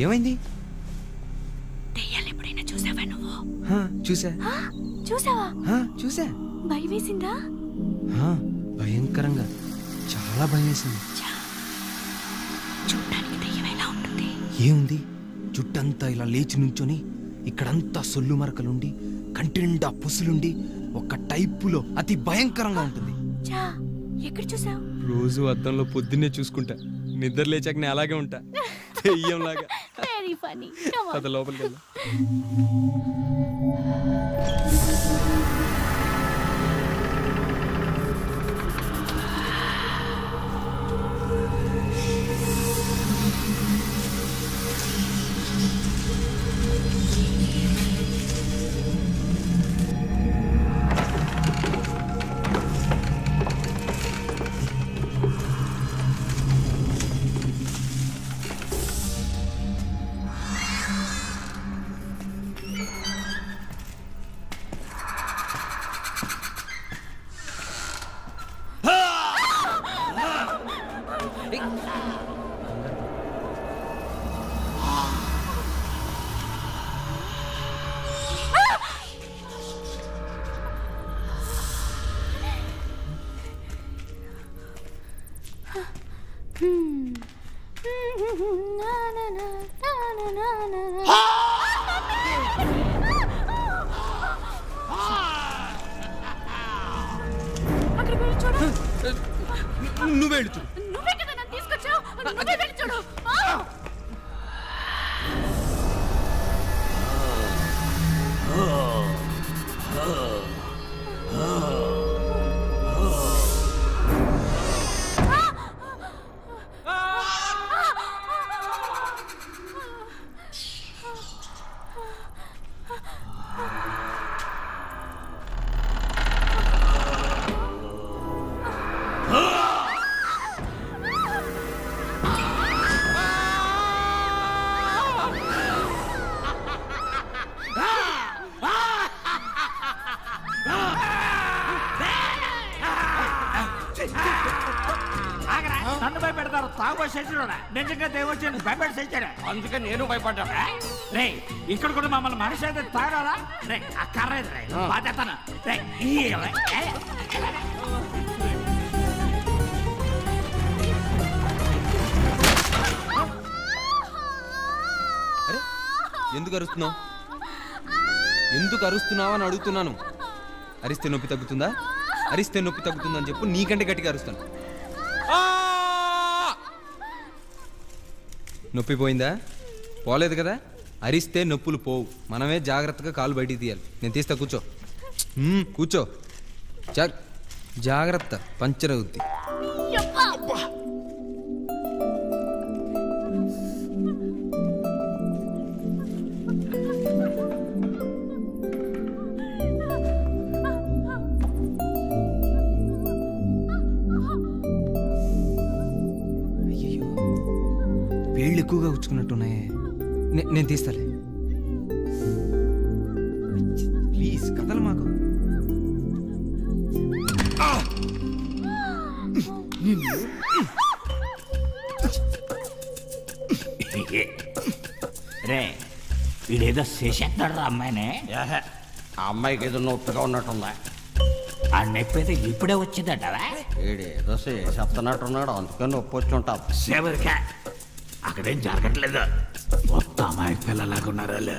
ఏమైంది? దెయ్యాలు ఎప్పుడైనా చూసావా నువ్వు? చూసా. చూసావా? చూసా. భయం వేసిందా? భయంకరంగా, చాలా భయం వేసింది. చూడటానికి దెయ్యం ఎలా ఉంటుంది? ఏముంది, జుట్టంతా ఇలా లేచి నుంచొని ఇక్కడంతా సొల్లు మరకలుండి కంటి నిండా పుసులుండి ఒక టైపులో అతి భయంకరంగా ఉంటుంది. ఎక్కడ చూసావు? రోజు అద్దంలో పొద్దున్నే చూసుకుంటా, నిద్ర లేచాక నేను అలాగే ఉంటా, దెయ్యంలాగా. Very funny. కథ లోపలికి వెళ్దాం. నువ్వే వెళ్ళు చూడు. నువ్వే కదా నన్ను తీసుకొచ్చావు, నువ్వే వెళ్ళి చూడు. నన్ను భయపెడతారు, తాగుబోసేసాడు. నిజంగా దేవచ్చాను భయపెట్టేసాడు, అందుకే నేను భయపడ్డాను. రే ఇక్కడ కూడా మమ్మల్ని మనిషి అయితే తాగారా? రే ఆ కర్ర రే బాధేస్తాను. రే ఎందుకు అరుస్తున్నావు? ఎందుకు అరుస్తున్నావు అని అడుగుతున్నాను. అరిస్తే నొప్పి తగ్గుతుందా? అరిస్తే నొప్పి తగ్గుతుందని చెప్పు, నీకంటే గట్టిగా అరుస్తాను. నొప్పి పోయిందా? పోలేదు కదా. అరిస్తే నొప్పులు పోవు, మనమే జాగ్రత్తగా కాలు బయటికి తీయాలి. నేను తీస్తా, కూర్చో. కూర్చో, జాగ్రత్త, పంచర్ అవుద్ది. వేళ్ళు ఎక్కువగా ఉచ్చుకున్నట్టున్నాయే. నేను తీస్తాలే, ప్లీజ్ కథలు మాకు. రే వీడేదో చేసేస్తాడు రా అమ్మాయినే. ఆ అమ్మాయికి ఏదో నొప్పిగా ఉన్నట్టుందా? ఆ నొప్పి అయితే ఇప్పుడే వచ్చిందటవా? వీడేదో చేసేస్తున్నట్టున్నాడు, అందుకని నొప్పి వచ్చి ఉంటాం. సేవరికా అక్కడేం జరగట్లేదు, మొత్తం అమ్మాయి పిల్లలాగా ఉన్నారు వాళ్ళు.